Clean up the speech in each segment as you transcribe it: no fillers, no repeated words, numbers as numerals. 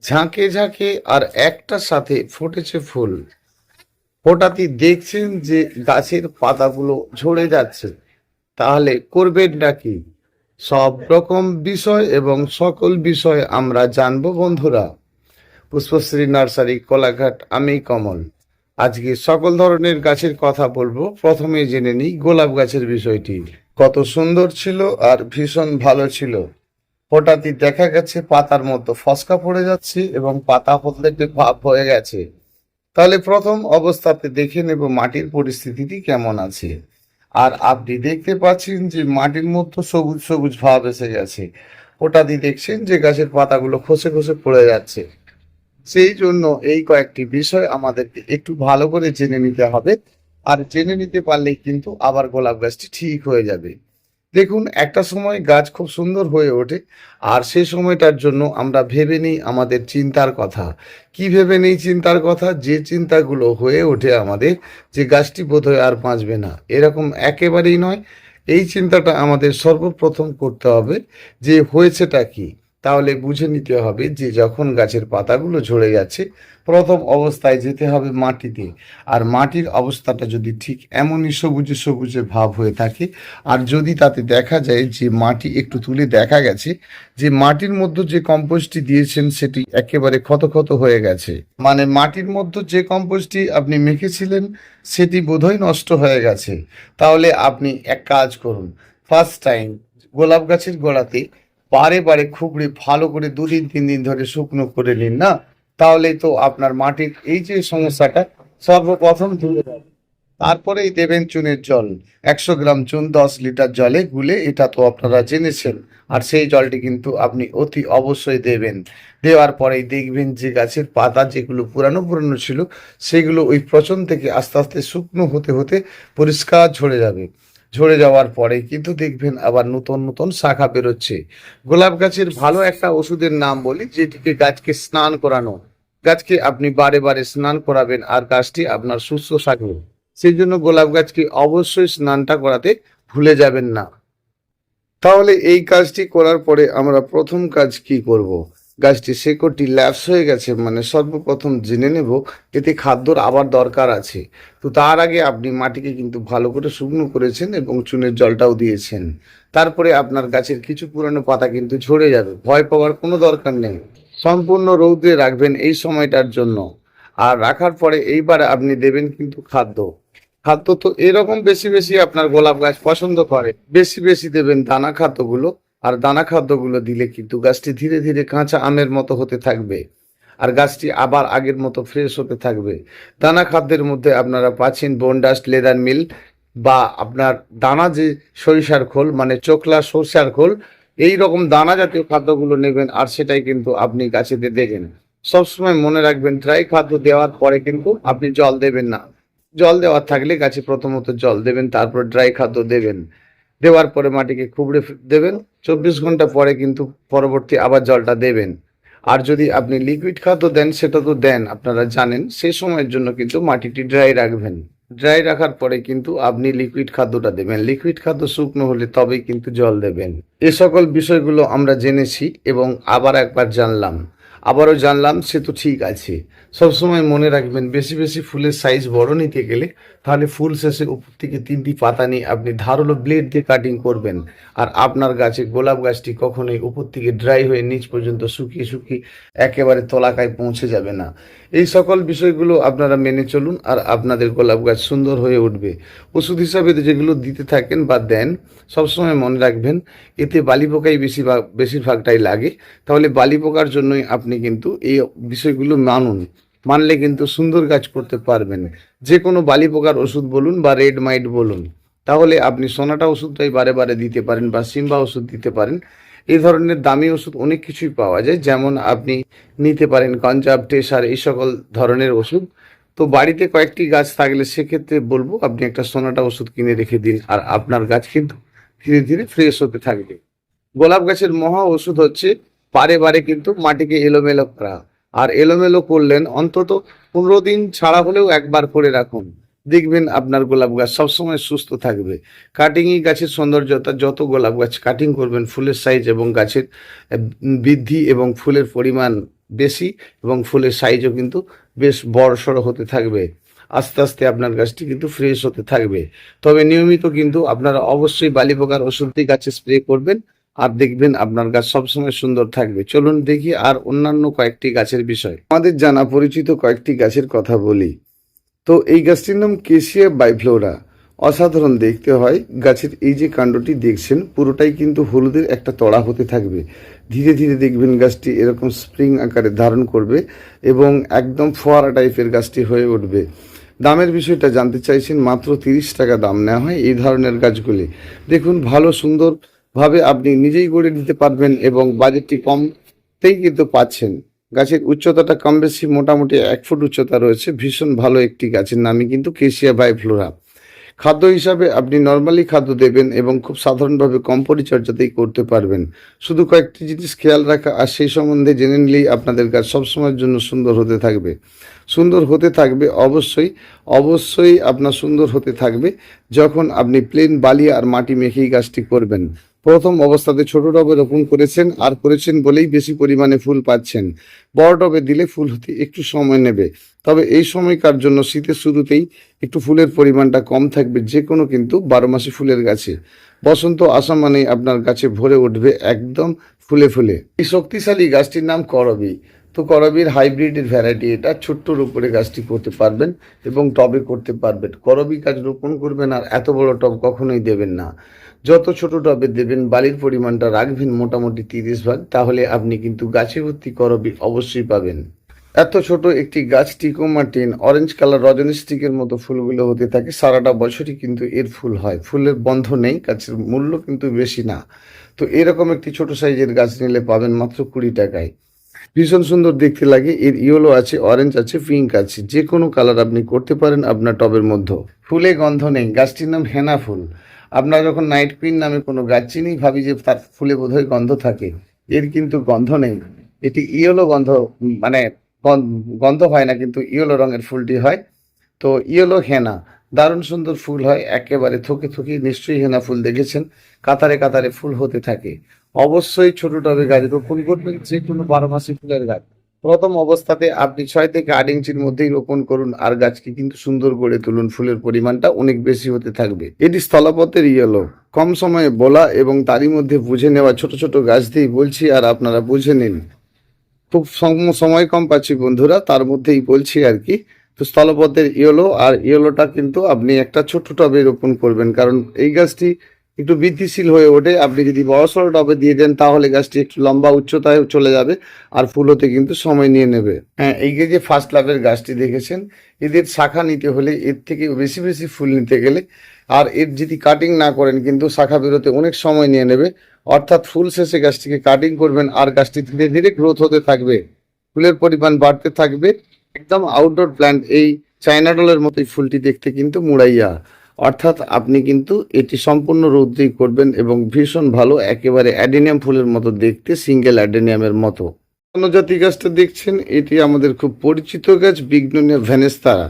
ঝাঁকে ঝাঁকে আর একটার সাথে ফুটেছে ফুল। হঠাৎই দেখছেন যে গাছের পাতাগুলো ঝরে যাচ্ছে, তাহলে করবেনটা কি? সব রকম বিষয় এবং সকল বিষয় আমরা জানবো বন্ধুরা। পুষ্পশ্রী নার্সারি, কোলাঘাট, আমি কমল। আজকে সকল ধরনের গাছের কথা বলবো। প্রথমে জেনে নিই গোলাপ গাছের বিষয়টি। কত সুন্দর ছিল আর ভীষণ ভালো ছিল। হঠাৎই দেখা গেছে পাতার মতো ফসকা পড়ে যাচ্ছে এবং পাতা হলদেটে ভাব হয়ে গেছে। তাহলে প্রথম অবস্থাতে দেখে নেব মাটির পরিস্থিতিটি কেমন আছে। আর আপনি দেখতে পাচ্ছেন যে মাটির মধ্যে সবুজ সবুজ ভাব এসে গেছে। হঠাৎই দেখছেন যে গাছের পাতাগুলো খসে খসে পড়ে যাচ্ছে। সেই জন্য এই কয়েকটি বিষয় আমাদেরকে একটু ভালো করে জেনে নিতে হবে। আর জেনে নিতে পারলেই কিন্তু আবার গোলাপ গাছটি ঠিক হয়ে যাবে। দেখুন, একটা সময় গাছ খুব সুন্দর হয়ে ওঠে, আর সেই সময়টার জন্য আমরা ভেবে নিই আমাদের চিন্তার কথা। কি ভেবে নিই চিন্তার কথা? যে চিন্তাগুলো হয়ে ওঠে আমাদের, যে গাছটি বোধহয় আর বাঁচবে না, এরকম একেবারেই নয়। এই চিন্তাটা আমাদের সর্বপ্রথম করতে হবে যে হয়েছেটা কি। তাহলে বুঝে নিতে হবে যে যখন গাছের পাতাগুলো ঝরে যাচ্ছে, প্রথম অবস্থায় যেতে হবে মাটিতে। আর মাটির অবস্থাটা যদি ঠিক এমনই সবুজে সবুজে ভাব হয়ে থাকে, আর যদি তাতে দেখা যায় যে মাটি একটু তুলে দেখা গেছে যে মাটির মধ্যে যে কম্পোস্টটি দিয়েছেন সেটি একেবারে ক্ষত ক্ষত হয়ে গেছে, মানে মাটির মধ্যে যে কম্পোস্টটি আপনি মেখেছিলেন সেটি বোধহয় নষ্ট হয়ে গেছে, তাহলে আপনি এক কাজ করুন। ফার্স্ট টাইম গোলাপ গাছের গোড়াতে বারে বারে খুবড়ে ভালো করে 2 দিন 3 দিন ধরে শুকনো করে নিন না, তাহলেই তো আপনার মাটির এই যে সমস্যাটা সর্বপ্রথম দূরে যাবে। তারপরেই দেবেন চুনের জল। 100 গ্রাম চুন 10 লিটার জলে গুলে, এটা তো আপনারা জেনেছেন। আর সেই জলটি কিন্তু আপনি অতি অবশ্যই দেবেন। দেওয়ার পরেই দেখবেন যে গাছের পাতা যেগুলো পুরানো পুরানো ছিল সেগুলো ওই পচন থেকে আস্তে আস্তে শুকনো হতে হতে পরিষ্কার ঝরে যাবে। ঝরে যাওয়ার পরে কিন্তু দেখবেন আবার নতুন নতুন শাখা বেরোচ্ছে। গোলাপ গাছের ভালো একটা ওষুধের নাম বলি, যেটিকে গাছকে স্নান করানো। গাছকে আপনি বারে বারে স্নান করাবেন আর গাছটি আপনার সুস্থ থাকবে। সেই জন্য গোলাপ গাছকে অবশ্যই স্নানটা করাতে ভুলে যাবেন না। তাহলে এই কাজটি করার পরে আমরা প্রথম কাজ কি করব? গাছটি শেকড়টি ল্যাপস হয়ে গেছে, মানে সর্বপ্রথম জেনে নেব এতে খাদ্যর আবার দরকার আছে। তো তার আগে আপনি মাটিকে কিন্তু ভালো করে শুকনো করেছেন এবং চুনের জলটাও দিয়েছেন। তারপরে আপনার গাছের কিছু পুরানো পাতা কিন্তু ঝরে যাবে, ভয় পাওয়ার কোনো দরকার নেই। সম্পূর্ণ রৌদ্রে রাখবেন এই সময়টার জন্য। আর রাখার পরে এইবার আপনি দেবেন কিন্তু খাদ্য। খাদ্য তো এরকম বেশি বেশি আপনার গোলাপ গাছ পছন্দ করে, বেশি বেশি দেবেন দানা খাদ্যগুলো। আর দানা খাদ্যগুলো দিলে কিন্তু গাছটি ধীরে ধীরে কাঁচা আমের মতো হতে থাকবে, আর গাছটি আবার আগের মতো ফ্রেশ হতে থাকবে। দানা খাদ্যের মধ্যে আপনারা পাচ্ছেন বোনডাস্ট, লেদার মিল, বা আপনার দানা যে সরিষার খোল, মানে চোখলা সরষার খোল, এই রকম দানা জাতীয় খাদ্যগুলো নেবেন। আর সেটাই কিন্তু আপনি গাছেতে দেবেন। সবসময় মনে রাখবেন ড্রাই খাদ্য দেওয়ার পরে কিন্তু আপনি জল দেবেন না। জল দেওয়ার থাকলে গাছে প্রথমত জল দেবেন, তারপর ড্রাই খাদ্য দেবেন। দেওয়ার পরে মাটিকে খুবড়ে দেবেন। 24 ঘন্টা পরে কিন্তু পরবর্তী আবার জলটা দেবেন। আর যদি আপনি লিকুইড খাদ্য দেন, সেটা তো দেন আপনারা জানেন, সে সময়ের জন্য কিন্তু মাটিটি ড্রাই রাখবেন। ড্রাই রাখার পরে কিন্তু আপনি লিকুইড খাদ্যটা দেবেন। লিকুইড খাদ্য শুকনো হলে তবেই কিন্তু জল দেবেন। এ সকল বিষয়গুলো আমরা জেনেছি এবং আবার একবার জানলাম, আবারও জানলাম, সে তো ঠিক আছে। সবসময় মনে রাখবেন বেশি বেশি ফুলের সাইজ বড় নিতে গেলে তাহলে ফুল শেষে উপর থেকে 3টি পাতা নিয়ে আপনি ধারালো ব্লেড দিয়ে কাটিং করবেন। আর আপনার গাছে গোলাপ গাছটি কখনোই উপর থেকে ড্রাই হয়ে নিচ পর্যন্ত শুকিয়ে শুকিয়ে একেবারে তলাকায় পৌঁছে যাবে না। এই সকল বিষয়গুলো আপনারা মেনে চলুন আর আপনাদের গোলাপ গাছ সুন্দর হয়ে উঠবে। ওষুধ হিসাবে যেগুলো দিতে থাকেন বা দেন, সবসময় মনে রাখবেন এতে বালি পোকাই বেশিরভাগটাই লাগে। তাহলে বালি পোকার জন্যই আপনি কিন্তু এই বিষয়গুলো মানুন। মানলে কিন্তু সুন্দর গাছ করতে পারবেন। যে কোনো বালি পোকার ওষুধ বলুন বা রেড মাইট বলুন, তাহলে আপনি সোনাটা ওষুধটাই বারে বারে দিতে পারেন বা সিম্বা ওষুধ দিতে পারেন। এই ধরনের দামি ওষুধ অনেক কিছুই পাওয়া যায়, যেমন আপনি নিতে পারেন গঞ্জাব, টেসার, এই সকল ধরনের ওষুধ। তো বাড়িতে কয়েকটি গাছ থাকলে সেক্ষেত্রে বলবো আপনি একটা সোনাটা ওষুধ কিনে রেখে দিন, আর আপনার গাছ কিন্তু ধীরে ধীরে ফ্রেশ হতে থাকবে। গোলাপ গাছের মহা ওষুধ হচ্ছে বারে বারে কিন্তু মাটিকে এলোমেলো করা। আর এলোমেলো করলেন অন্তত 15 দিন ছাড়া হলেও একবার করে রাখুন। দেখবেন আপনার গোলাপ গাছ সবসময় সুস্থ থাকবে। কাটিংই গাছের সৌন্দর্যতা। যত গোলাপ গাছ কাটিং করবেন ফুলের সাইজ এবং গাছের বৃদ্ধি এবং ফুলের পরিমাণ বেশি এবং ফুলের সাইজও কিন্তু বেশ বড় সড়ো হতে থাকবে। আস্তে আস্তে আপনার গাছটি কিন্তু ফ্রেশ হতে থাকবে। তবে নিয়মিত কিন্তু আপনারা অবশ্যই বালি পোকার ওষুধ দিয়ে গাছে স্প্রে করবেন, আর দেখবেন আপনার গাছ সবসময় সুন্দর থাকবে। চলুন দেখি আর অন্যান্য কয়েকটি গাছের বিষয়। আমাদের জানা পরিচিত কয়েকটি গাছের কথা বলি। তো এই গাছটির নাম কেশিয়া বাইফ্লোরা। অসাধারণ দেখতে হয়। গাছের এই যে কাণ্ডটি দেখছেন পুরোটাই কিন্তু হলুদের একটা তড়া হতে থাকবে। ধীরে ধীরে দেখবেন গাছটি এরকম স্প্রিং আকারে ধারণ করবে এবং একদম ফোয়ারা টাইপের গাছটি হয়ে উঠবে। দামের বিষয়টা জানতে চাইছেন, মাত্র 30 টাকা দাম নেওয়া হয় এই ধরনের গাছগুলি। দেখুন ভালো সুন্দরভাবে আপনি নিজেই গড়ে নিতে পারবেন এবং বাজেটটি কমতেই কিন্তু পাচ্ছেন। গাছের উচ্চতাটা কম বেশি মোটামুটি 1 ফুট উচ্চতা রয়েছে। ভীষণ ভালো একটি গাছের নামই কিন্তু কেশিয়া বাইফ্লোরা। খাদ্য হিসাবে আপনি নর্মালি খাদ্য দেবেন এবং খুব সাধারণভাবে কম পরিচর্যাতেই করতে পারবেন। শুধু কয়েকটি জিনিস খেয়াল রাখা আর সেই সম্বন্ধে জেনে নিলেই আপনাদের গাছ সবসময়ের জন্য সুন্দর হতে থাকবে। সুন্দর হতে থাকবে অবশ্যই, অবশ্যই আপনার সুন্দর হতে থাকবে যখন আপনি প্লেন বালি আর মাটি মেখেই গাছটি করবেন। প্রথম অবস্থাতে ছোট টবে রোপণ করেছেন আর করেছেন বলেই বেশি পরিমাণে ফুল পাচ্ছেন। বড় টবে দিলে ফুল হতে একটু সময় নেবে। তবে এই সময়কার জন্য শীতের শুরুতেই একটু ফুলের পরিমাণটা কম থাকবে যে কোনো কিন্তু 12 মাসি ফুলের গাছে। বসন্ত আসা মানেই আপনার গাছে ভরে উঠবে একদম ফুলে ফুলে। এই শক্তিশালী গাছটির নাম করবী। তো করবীর হাইব্রিডের ভ্যারাইটি এটা। ছোট্টর উপরে গাছটি করতে পারবেন এবং টবে করতে পারবেন। করবী গাছ রোপণ করবেন আর এত বড় টব কখনোই দেবেন না। যত ছোট টবে দেবেন বালির পরিমাণটা রাখবেন মোটামুটি 30 ভাগ, তাহলে আপনি কিন্তু গাছে ভর্তি করবী অবশ্যই পাবেন। এত ছোট একটি গাছ টিকোমাটিন অরেঞ্জ কালার রজনী স্টিকের মতো ফুলগুলো হতে থাকে। সারাটা বছরই কিন্তু এর ফুল হয়। ফুলের বন্ধ নেই, গাছের মূল্য কিন্তু বেশি না। তো এরকম একটি ছোট সাইজের গাছ নিলে পাবেন মাত্র 20 টাকায়। ভীষণ সুন্দর দেখতে লাগে। এর ইয়েলো আছে, অরেঞ্জ আছে, পিঙ্ক আছে। যে কোনো কালার আপনি করতে পারেন আপনার টবের মধ্যে। ফুলে গন্ধ নেই। গাছটির নাম হেনা ফুল। আপনারা যখন নাইট কুইন নামে কোনো গাছ চিনি ভাবি যে তার ফুলে বোধহয় গন্ধ থাকে। এর কিন্তু গন্ধ নেই। এটি ইয়েলো গন্ধ, মানে গন্ধ হয় না, কিন্তু ইয়েলো রঙের ফুলটি হয়। তো ইয়েলো হেনা দারুণ সুন্দর ফুল হয়, একেবারে থোকে থোকে। নিশ্চয়ই হেনা ফুল দেখেছেন, কাতারে কাতারে ফুল হতে থাকে। অবশ্যই ছোট টবে গাছ রোপণ করবেন, যে কোনো 12 মাসি ফুলের গাছ। প্রথম অবস্থাতে আপনি 6 থেকে 8 ইঞ্চির মধ্যেই রোপণ করুন আর গাছকে কিন্তু সুন্দর করে তুলুন। ফুলের পরিমাণটা অনেক বেশি হতে থাকবে। এটি স্থলপথের ইয়েলো। কম সময়ে বলা এবং তারই মধ্যে বুঝে নেওয়া ছোট ছোট গাছ দিয়েই বলছি, আর আপনারা বুঝে নিন। খুব সময় কম পাচ্ছি বন্ধুরা, তার মধ্যেই বলছি আর কি। তো স্থলপথের ইয়েলো, আর ইয়েলোটা কিন্তু আপনি একটা ছোট্ট টবে রোপণ করবেন, কারণ এই গাছটি একটু বৃদ্ধিশীল হয়ে ওঠে। আপনি যদি বড়সড় টবে দিয়ে দেন তাহলে গাছটি একটু লম্বা উচ্চতায় চলে যাবে আর ফুল হতে কিন্তু সময় নিয়ে নেবে। হ্যাঁ, এই যে ফার্স্ট লাভের গাছটি দেখেছেন, এদের শাখা নিতে হলে, এর থেকে বেশি বেশি ফুল নিতে গেলে আর এর যদি কাটিং না করেন কিন্তু শাখা বেরোতে অনেক সময় নিয়ে নেবে। অর্থাৎ ফুল শেষে গাছটিকে কাটিং করবেন আর গাছটি ধীরে ধীরে গ্রোথ হতে থাকবে, ফুলের পরিমাণ বাড়তে থাকবে। একদম আউটডোর প্ল্যান্ট, এই চায়না ডলের মতোই ফুলটি দেখতে কিন্তু মুড়াইয়া। অর্থাৎ আপনি কিন্তু এটি সম্পূর্ণ রৌদ্রেই করবেন এবং ভীষণ ভালো, একেবারে অ্যাডেনিয়াম ফুলের মতো দেখতে, সিঙ্গেল অ্যাডেনিয়ামের মতো। জাতি গাছটা দেখছেন, এটি আমাদের খুব পরিচিত গাছ, বিগনোনিয়া ভ্যানেস্তারা।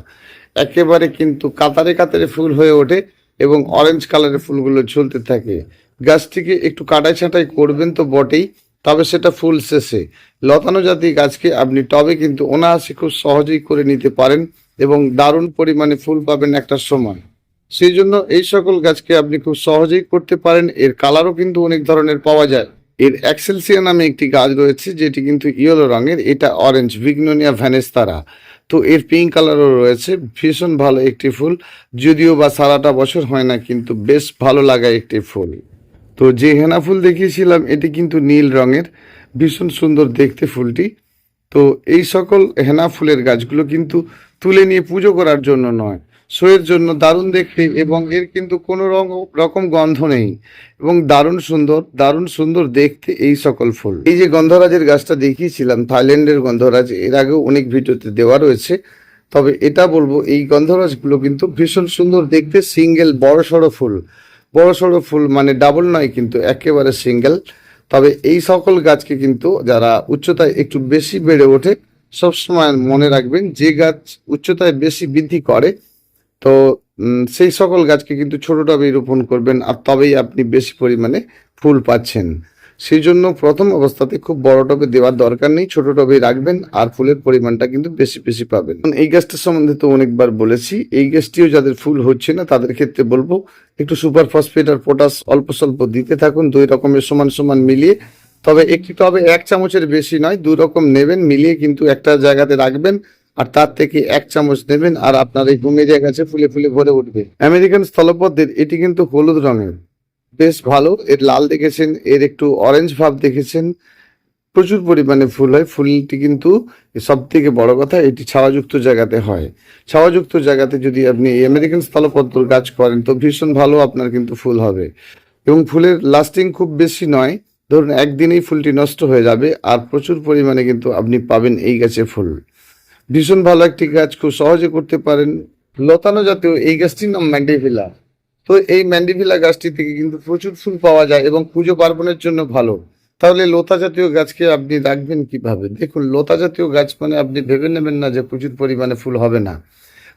একেবারে কিন্তু কাতারে কাতারে ফুল হয়ে ওঠে এবং অরেঞ্জ কালারের ফুলগুলো ঝুলতে থাকে। গাছটিকে একটু কাটাই ছাঁটাই করবেন তো বটেই, তবে সেটা ফুল শেষে। লতানো জাতীয় গাছকে আপনি টবে কিন্তু অনায়াসে খুব সহজেই করে নিতে পারেন এবং দারুণ পরিমাণে ফুল পাবেন একটা সময়। সেই জন্য এই সকল গাছকে আপনি খুব সহজেই করতে পারেন। এর কালারও কিন্তু অনেক ধরনের পাওয়া যায়। এর এক্সেলসিয়া নামে একটি গাছ রয়েছে যেটি কিন্তু ইয়েলো রঙের, এটা অরেঞ্জ, বিগনোনিয়া ভ্যানেস্তারা। তো এর পিঙ্ক কালারও রয়েছে। ভীষণ ভালো একটি ফুল, যদিও বা সারাটা বছর হয় না, কিন্তু বেশ ভালো লাগা একটি ফুল। তো যে হেনা ফুল দেখিয়েছিলাম এটি কিন্তু নীল রঙের, ভীষণ সুন্দর দেখতে ফুলটি। তো এই সকল হেনা ফুলের গাছগুলো কিন্তু তুলে নিয়ে পুজো করার জন্য নয়, শোয়ের জন্য দারুণ দেখতে, এবং এর কিন্তু কোনো রকম গন্ধ নেই এবং দারুণ সুন্দর দেখতে এই সকল ফুল। এই যে গন্ধরাজের গাছটা দেখিয়েছিলাম, থাইল্যান্ডের গন্ধরাজ, এর আগেও অনেক ভিডিওতে দেওয়া রয়েছে। তবে এটা বলবো, এই গন্ধরাজগুলো কিন্তু ভীষণ সুন্দর দেখতে, সিঙ্গেল বড় সড়ো ফুল, মানে ডাবল নয় কিন্তু একেবারে সিঙ্গেল। তবে এই সকল গাছকে কিন্তু যারা উচ্চতায় একটু বেশি বেড়ে ওঠে, সবসময় মনে রাখবেন যে গাছ উচ্চতায় বেশি বৃদ্ধি করে, তো সেই সকল গাছকে কিন্তু ছোট টবেই রোপণ করবেন, আর তবেই আপনি বেশি পরিমাণে ফুল পাচ্ছেন। সেই জন্য প্রথম অবস্থাতে খুব বড় টবে দেওয়ার দরকার নেই, ছোট টবে রাখবেন আর ফুলের পরিমাণটা কিন্তু বেশি বেশি পাবেন। এই গাছটা সম্বন্ধে তো অনেকবার বলেছি, এই গাছটিও যাদের ফুল হচ্ছে না তাদের ক্ষেত্রে বলবো একটু সুপার ফসফেট আর পটাশ অল্প স্বল্প দিতে থাকুন, দুই রকমের সমান সমান মিলিয়ে। তবে একটি টবে 1 চামচের বেশি নয়, 2 রকম নেবেন, মিলিয়ে কিন্তু একটা জায়গাতে রাখবেন আর তার থেকে 1 চামচ নেবেন আর আপনার এই ঘুমিয়ে গাছে ফুলে ফুলে ভরে উঠবে। আমেরিকান স্থলপদ্মের এটি কিন্তু হলুদ রঙের, বেশ ভালো। এর লাল দেখেছেন, এর একটু অরেঞ্জ ভাব দেখেছেন, প্রচুর পরিমাণে ফুল হয়। ফুলটি কিন্তু সব থেকে বড় কথা, এটি ছাওয়াযুক্ত জায়গাতে হয়। ছাওয়াযুক্ত জায়গাতে যদি আপনি আমেরিকান স্থলপদ্ম গাছ করেন তো ভীষণ ভালো আপনার কিন্তু ফুল হবে, এবং ফুলের লাস্টিং খুব বেশি নয়, ধরুন একদিনেই ফুলটি নষ্ট হয়ে যাবে আর প্রচুর পরিমাণে কিন্তু আপনি পাবেন এই গাছে ফুল। ভীষণ ভালো একটি গাছ, খুব সহজে করতে পারেন। লতানো জাতীয় এই গাছটির নাম ম্যান্ডিভিলা। তো এই ম্যান্ডিভিলা গাছটি থেকে কিন্তু প্রচুর ফুল পাওয়া যায় এবং পুজো পার্বণের জন্য ভালো। তাহলে লতা জাতীয় গাছকে আপনি রাখবেন কিভাবে? দেখুন, লতা জাতীয় গাছ মানে আপনি ভেবে নেবেন না যে প্রচুর পরিমাণে ফুল হবে না,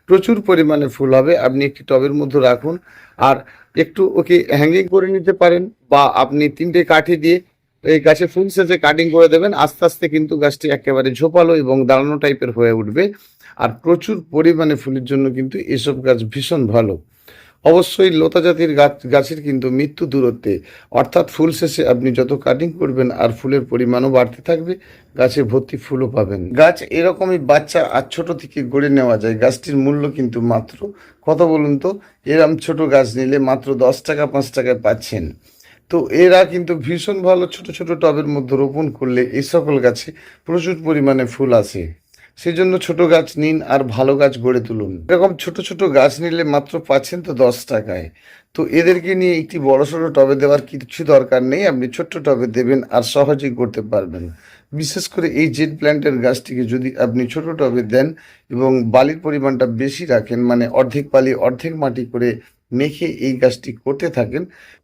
প্রচুর পরিমাণে ফুল হবে। আপনি একটি টবের মধ্যে রাখুন আর একটু ওকে হ্যাঙ্গিং করে নিতে পারেন, বা আপনি 3টে কাঠি দিয়ে এই গাছে ফুল সেজে কাটিং করে দেবেন। আস্তে আস্তে কিন্তু গাছটি একেবারে ঝোপালো এবং দাঁড়ানো টাইপের হয়ে উঠবে। আর প্রচুর পরিমাণে ফুলের জন্য কিন্তু এসব গাছ ভীষণ ভালো। অবশ্যই লতা জাতির গাছের কিন্তু মৃত্যু দূরত্বে, অর্থাৎ ফুল শেষে আপনি যত কাটিং করবেন আর ফুলের পরিমাণও বাড়তে থাকবে, গাছে ভর্তি ফুলও পাবেন। গাছ এরকমই বাচ্চা আর ছোট থেকে গড়ে নেওয়া যায়। গাছটির মূল্য কিন্তু মাত্র কত বলুন তো? এরম ছোট গাছ নিলে মাত্র 10 টাকা 5 টাকায় পাচ্ছেন। তো এরা কিন্তু ভীষণ ভালো, ছোট ছোট টবের মধ্যে রোপণ করলে এই সকল গাছে প্রচুর পরিমাণে ফুল আসে। সেই জন্য ছোট গাছ নিন আর ভালো গাছ গড়ে তুলুন। এরকম ছোট ছোট গাছ নিলে মাত্র পাচ্ছেন তো 10 টাকায়। তো এদেরকে নিয়ে একটি বড় সড়ো টবে দেওয়ার কিছু দরকার নেই, আপনি ছোট্ট টবে দেবেন আর সহজেই করতে পারবেন। বিশেষ করে এই জেড প্ল্যান্টের গাছটিকে যদি আপনি ছোট টবে দেন এবং বালির পরিমাণটা বেশি রাখেন, মানে অর্ধেক বালি অর্ধেক মাটি করে মেখে এই গাছটি করতে থাকেন,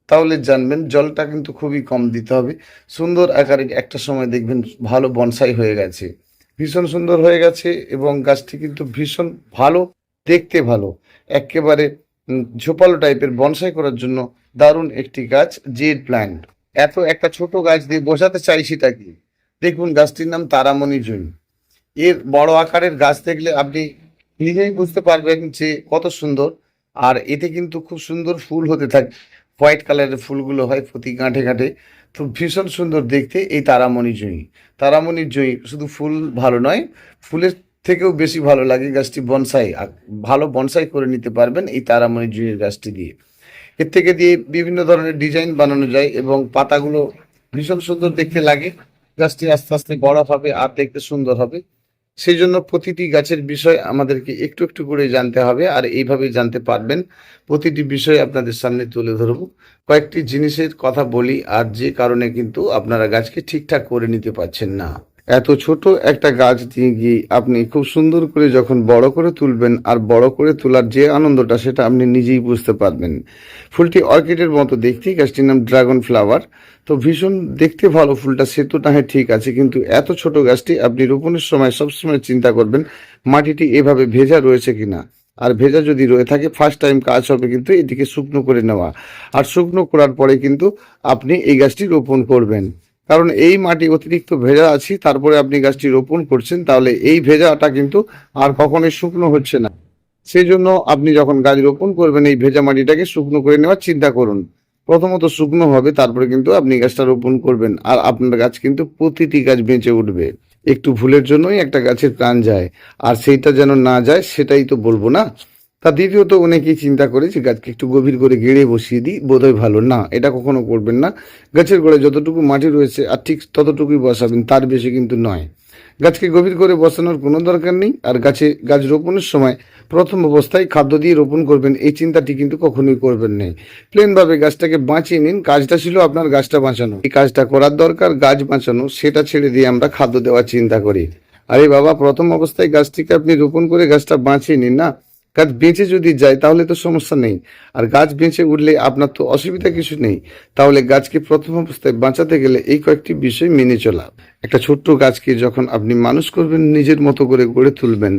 তাহলে জানবেন জলটা কিন্তু খুবই কম দিতে হবে। সুন্দর আকারে একটা সময় দেখবেন ভালো বনসাই হয়ে গেছে, ভীষণ সুন্দর হয়ে গেছে এবং গাছটি কিন্তু ভীষণ ভালো, দেখতে ভালো, একেবারে ঝোপালো টাইপের বনসাই করার জন্য দারুণ একটি গাছ জেড প্ল্যান্ট। এত একটা ছোট গাছ দিয়ে বোঝাতে চাইছিটা কি? দেখুন, গাছটির নাম তারামণি জুঁই। এর বড় আকারের গাছ দেখলে আপনি নিজেই বুঝতে পারবেন যে কত সুন্দর। আর এতে কিন্তু খুব সুন্দর ফুল হতে থাকে, হোয়াইট কালারের ফুলগুলো হয় প্রতি গাঁঠে গাঁঠে। তো ভীষণ সুন্দর দেখতে এই তারামণি জুঁই। তারামণি জুঁই শুধু ফুল ভালো নয়, ফুলের থেকেও বেশি ভালো লাগে গাছটি বনসাই, ভালো বনসাই করে নিতে পারবেন এই তারামণি জুঁইয়ের গাছটি দিয়ে। এর থেকে দিয়ে বিভিন্ন ধরনের ডিজাইন বানানো যায় এবং পাতাগুলো ভীষণ সুন্দর দেখতে লাগে। গাছটি আস্তে আস্তে বড় হবে আর দেখতে সুন্দর হবে। সেই জন্য প্রতিটি গাছের বিষয় আমাদেরকে একটু একটু করে জানতে হবে, আর এইভাবেই জানতে পারবেন। প্রতিটি বিষয় আপনাদের সামনে তুলে ধরব, কয়েকটি জিনিসের কথা বলি আর যে কারণে কিন্তু আপনারা গাছকে ঠিকঠাক করে নিতে পারছেন না। এত ছোট একটা গাছ দিয়ে গিয়ে আপনি খুব সুন্দর করে যখন বড় করে তুলবেন, আর বড় করে তোলার যে আনন্দটা সেটা আপনি নিজেই বুঝতে পারবেন। ফুলটি অর্কিডের মতো দেখতে, গাছটির নাম ড্রাগন ফ্লাওয়ার। তো ভীষণ দেখতে ভালো ফুলটা, সে তো না হয় ঠিক আছে, কিন্তু এত ছোট গাছটি আপনি রোপণের সময় সবসময় চিন্তা করবেন মাটিটি এভাবে ভেজা রয়েছে কিনা। আর ভেজা যদি রয়ে থাকে, ফার্স্ট টাইম কাজ হবে কিন্তু এটিকে শুকনো করে নেওয়া, আর শুকনো করার পরে কিন্তু আপনি এই গাছটি রোপণ করবেন। কারণ এই মাটি অতিরিক্ত ভেজা আছে, তারপরে আপনি গাছটি রোপণ করছেন, তাহলে এই ভেজাটা কিন্তু আর কখনোই শুকনো হচ্ছে না। সেই জন্য আপনি যখন গাছ রোপণ করবেন এই ভেজা মাটিটাকে শুকনো করে নেওয়ার চিন্তা করুন। প্রথমত শুকনো হবে, তারপরে কিন্তু আপনি গাছটা রোপণ করবেন, আর আপনার গাছ কিন্তু প্রতিটি গাছ বেঁচে উঠবে। একটু ভুলের জন্যই একটা গাছের প্রাণ যায়, আর সেইটা যেন না যায় সেটাই তো বলবো না। তা দ্বিতীয়ত, অনেকেই চিন্তা করে যে গাছকে একটু গভীর করে গেড়ে বসিয়ে দিই, বোধহয় ভালো না, এটা কখনো করবেন না। গাছের গোড়ায় যতটুকু মাটি রয়েছে আর ঠিক ততটুকুই বসাবেন, তার বেশি কিন্তু নয়। গাছকে গভীর করে বসানোর কোনো দরকার নেই। আর গাছ রোপণের সময় প্রথম অবস্থায় খাদ্য দিয়ে রোপণ করবেন, এই চিন্তাটি কিন্তু কখনোই করবেন না। প্লেনভাবে গাছটাকে বাঁচিয়ে নিন। কাজটা ছিল আপনার গাছটা বাঁচানো, এই কাজটা করার দরকার, গাছ বাঁচানো, সেটা ছেড়ে দিয়ে আমরা খাদ্য দেওয়ার চিন্তা করি। আরে বাবা, প্রথম অবস্থায় গাছটিকে আপনি রোপণ করে গাছটা বাঁচিয়ে নিন না। গাছ বেঁচে যদি যায় তাহলে তো সমস্যা নেই, আর গাছ বেঁচে উঠলে আপনার তো অসুবিধা কিছু নেই। তাহলে গাছকে প্রথম অবস্থায় বাঁচাতে গেলে এই কয়েকটি বিষয় মেনে চলা। একটা ছোট্ট গাছকে যখন আপনি মানুষ করবেন, নিজের মতো করে গড়ে তুলবেন,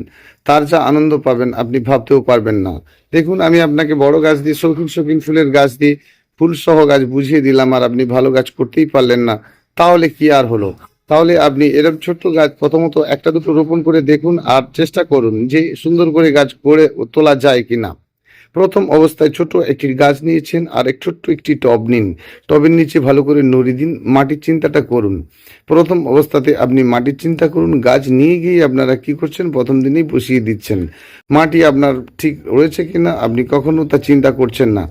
তার যা আনন্দ পাবেন আপনি ভাবতেও পারবেন না। দেখুন, আমি আপনাকে বড় গাছ দিয়ে, শৌখিন শৌখিন ফুলের গাছ দিয়ে ফুল সহ গাছ বুঝিয়ে দিলাম আর আপনি ভালো গাছ করতেই পারলেন না, তাহলে কি আর হলো? তাহলে আপনি এরকম ছোট্ট গাছ প্রথমত একটা দুটো রোপণ করে দেখুন আর চেষ্টা করুন যে সুন্দর করে গাছ করে তোলা যায় কিনা। প্রথম অবস্থায় ছোট একটি গাছ নিয়েছেন আর ছোট্ট একটি টব নিন, টবের নিচে ভালো করে নড়ি দিন, মাটির চিন্তাটা করুন। প্রথম অবস্থাতে আপনি মাটির চিন্তা করুন, গাছ নিয়ে গিয়ে আপনারা কি করছেন, প্রথম দিনেই বসিয়ে দিচ্ছেন। মাটি আপনার ঠিক রয়েছে কিনা আপনি কখনো তা চিন্তা করছেন না।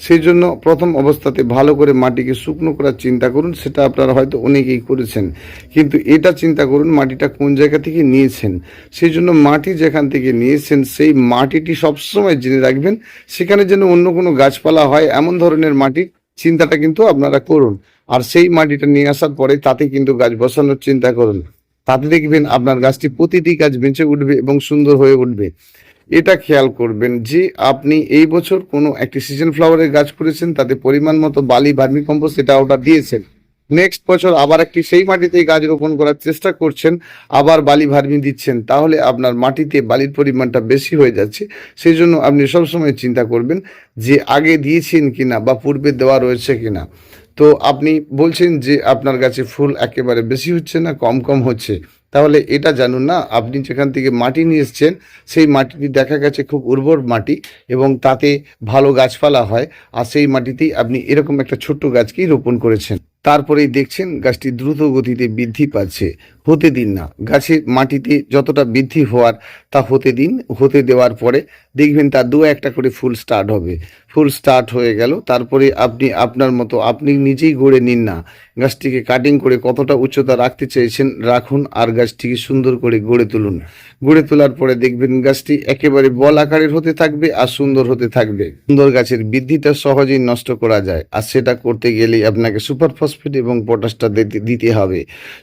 সেই জন্য প্রথম অবস্থাতে ভালো করে মাটিকে শুকনো করার চিন্তা করুন, সেটা আপনারা হয়তো অনেকেই করেছেন, কিন্তু এটা চিন্তা করুন মাটিটা কোন জায়গা থেকে নিয়েছেন। সেই জন্য মাটি যেখান থেকে নিয়েছেন সেই মাটিটি সবসময় জেনে রাখবেন, সেখানে যেন অন্য কোনো গাছপালা হয় এমন ধরনের মাটির চিন্তাটা কিন্তু আপনারা করুন। আর সেই মাটিটা নিয়ে আসার পরে তাতে কিন্তু গাছ বসানোর চিন্তা করুন। তাতে দেখবেন আপনার গাছটি প্রতিটি গাছ বেঁচে উঠবে এবং সুন্দর হয়ে উঠবে। এটা খেয়াল করবেন যে আপনি এই বছর কোনো একটি সিজন ফ্লাওয়ারের গাছ করেছেন, তাতে পরিমাণ মতো বালি, ভার্মি কম্পোস্ট এটা ওটা দিয়েছেন। নেক্সট বছর আবার একটি সেই মাটিতেই গাছ রোপণ করার চেষ্টা করছেন, আবার বালি ভার্মি দিচ্ছেন, তাহলে আপনার মাটিতে বালির পরিমাণটা বেশি হয়ে যাচ্ছে। সেই জন্য আপনি সবসময় চিন্তা করবেন যে আগে দিয়েছেন কিনা বা পূর্বে দেওয়া রয়েছে কিনা। তো আপনি বলছেন যে আপনার গাছে ফুল একেবারে বেশি হচ্ছে না, কম কম হচ্ছে, তাহলে এটা জানুন না আপনি যেখান থেকে মাটি নিয়ে এসছেন সেই মাটিটি দেখা গেছে খুব উর্বর মাটি এবং তাতে ভালো গাছপালা হয়, আর সেই মাটিতেই আপনি এরকম একটা ছোট্ট গাছকেই রোপণ করেছেন। তারপরেই দেখছেন গাছটি দ্রুত গতিতে বৃদ্ধি পাচ্ছে। হতে দিন না, গাছের মাটিতে যতটা বৃদ্ধি হওয়ার তা হতে দিন। হতে দেওয়ার পরে দেখবেন তার দু একটা করে ফুল স্টার্ট হবে। ফুল স্টার্ট হয়ে গেল, তারপরে আপনি আপনার মতো আপনি নিজেই গড়ে নিন না, গাছটিকে কাটিং করে কতটা উচ্চতা রাখতে চেয়েছেন রাখুন, আর গাছটিকে সুন্দর করে গড়ে তুলুন। গড়ে তোলার পরে দেখবেন গাছটি একেবারে বল আকারের হতে থাকবে আর সুন্দর হতে থাকবে। সুন্দর গাছের বৃদ্ধিটা সহজেই নষ্ট করা যায়, আর সেটা করতে গেলেই আপনাকে সুপার ফসফেট এবং পটাশটা দিতে হবে।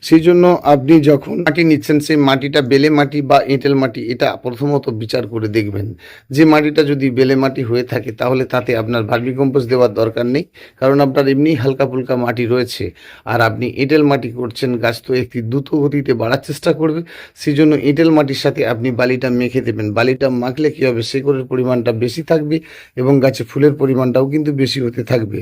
সেই জন্য আপনি যখন মাটি নিচ্ছেন সেই মাটিটা বেলে মাটি বা এঁটেল মাটি, এটা প্রথমত বিচার করে দেখবেন। যে মাটিটা যদি বেলে মাটি হয়ে থাকে তাহলে তাতে আপনার ভার্মি কম্পোস্ট দেওয়ার দরকার নেই, কারণ আপনার এমনি হালকা ফুলকা মাটি রয়েছে। আর আপনি এঁটেল মাটি করছেন, গাছ তো একটি দ্রুত গতিতে বাড়ার চেষ্টা করবে, সেই জন্য এঁটেল মাটির সাথে আপনি বালিটা মেখে দেবেন। বালিটা মাখলে কী হবে, শেকড়ের পরিমাণটা বেশি থাকবে এবং গাছে ফুলের পরিমাণটাও কিন্তু বেশি হতে থাকবে।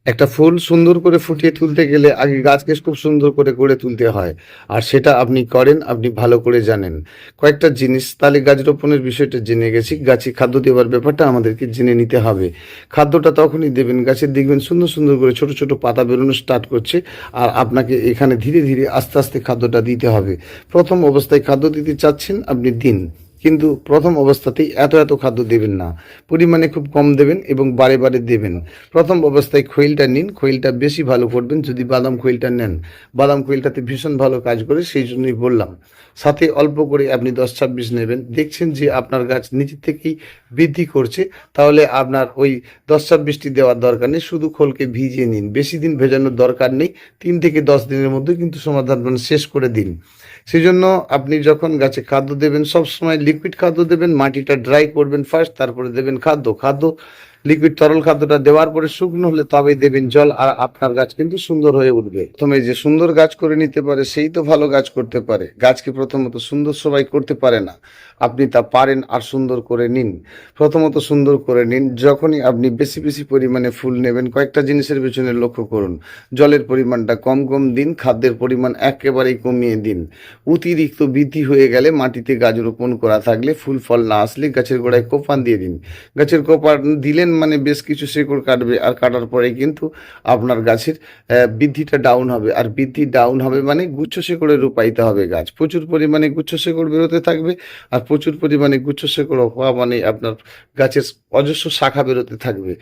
একটা ফুল সুন্দর করে ফুটিয়ে তুলতে গেলে আগে গাছকে খুব সুন্দর করে গড়ে তুলতে হয়, আর সেটা আপনি করেন, আপনি ভালো করে জানেন। কয়েকটা জিনিস তাহলে গাছ রোপণের বিষয়টা জেনে গেছি, গাছে খাদ্য দেওয়ার ব্যাপারটা আমাদেরকে জেনে নিতে হবে। খাদ্যটা তখনই দেবেন, গাছের দেখবেন সুন্দর সুন্দর করে ছোট ছোট পাতা বেরোনো স্টার্ট করছে, আর আপনাকে এখানে ধীরে ধীরে আস্তে আস্তে খাদ্যটা দিতে হবে। প্রথম অবস্থায় খাদ্য দিতে চাচ্ছেন আপনি দিন, কিন্তু প্রথম অবস্থাতেই এত এত খাদ্য দেবেন না, পরিমাণে খুব কম দেবেন এবং বারে বারে দেবেন। প্রথম অবস্থায় খৈলটা নিন, খৈলটা বেশি ভালো করবেন যদি বাদাম খৈলটা নেন। বাদাম খৈলটাতে ভীষণ ভালো কাজ করে, সেই জন্যই বললাম। সাথে অল্প করে আপনি 10-26 নেবেন, দেখছেন যে আপনার গাছ নিজে থেকেই বৃদ্ধি করছে, তাহলে আপনার ওই 10-26টি দেওয়ার দরকার নেই, শুধু খোলকে ভিজিয়ে নিন। বেশি দিন ভেজানোর দরকার নেই, 3 থেকে 10 দিনের মধ্যে কিন্তু সমাধান শেষ করে দিন। সেই জন্য আপনি যখন গাছে খাদ্য দেবেন সবসময় লিকুইড খাদ্য দেবেন, মাটিটা ড্রাই করবেন ফার্স্ট, তারপরে দেবেন খাদ্য। লিকুইড তরল খাদ্যটা দেওয়ার পরে শুকনো হলে তবেই দেবেন জল, আর আপনার গাছ কিন্তু সুন্দর হয়ে উঠবে। প্রথমে যে সুন্দর গাছ করে নিতে পারে সেই তো ভালো গাছ করতে পারে। গাছকে প্রথমত সুন্দর সবাই করতে পারে না, আপনি তা পারেন, আর সুন্দর করে নিন। প্রথমত সুন্দর করে নিন, যখনই আপনি বেশি বেশি পরিমাণে ফুল নেবেন কয়েকটা জিনিসের পেছনে লক্ষ্য করুন। জলের পরিমাণটা কম কম দিন, খাদ্যের পরিমাণ একেবারেই কমিয়ে দিন। অতিরিক্ত বৃদ্ধি হয়ে গেলে মাটিতে গাছ রোপণ করা থাকলে ফুল ফল না আসলে গাছের গোড়ায় কোপান দিয়ে দিন। গাছের কোপান দিলেন মানে বেশ কিছু শেকড় কাটবে, আর কাটার পরে কিন্তু আপনার গাছের বৃদ্ধিটা ডাউন হবে, আর বৃদ্ধি ডাউন হবে মানে গুচ্ছ শেকড়ে রূপায়িত হবে গাছ। প্রচুর পরিমাণে গুচ্ছ শেকড় বেরোতে থাকবে, আর প্রচুর পরিমাণে গুচ্ছ শেকড় হওয়া মানে আপনার গাছের অজস্র শাখা বেরোতে থাকবে,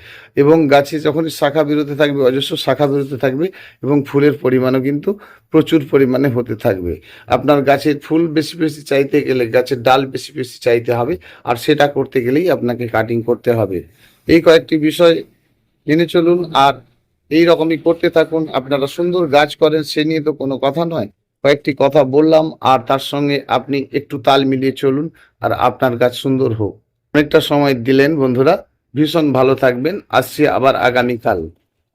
এবং গাছে যখনই শাখা বেরোতে থাকবে অজস্র শাখা বেরোতে থাকবে এবং ফুলের পরিমাণও কিন্তু প্রচুর পরিমাণে হতে থাকবে। আপনার গাছের ফুল বেশি বেশি চাইতে গেলে গাছের ডাল বেশি বেশি চাইতে হবে, আর সেটা করতে গেলেই আপনাকে কাটিং করতে হবে। এই কয়েকটি বিষয় মেনে চলুন, আর এই রকমই করতে থাকুন। আপনারা সুন্দর গাছ করেন সে নিয়ে তো কোনো কথা নয়, কয়েকটি কথা বললাম, আর তার সঙ্গে আপনি একটু তাল মিলিয়ে চলুন, আর আপনার গাছ সুন্দর হোক। অনেকটা সময় দিলেন বন্ধুরা, ভীষণ ভালো থাকবেন। আসছি আবার আগামীকাল।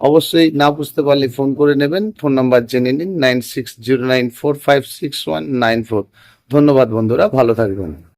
অবশ্যই না বুঝতে পারলে ফোন করে নেবেন, ফোন নাম্বার জেনে নিন 9609456194। ধন্যবাদ বন্ধুরা, ভালো থাকবেন।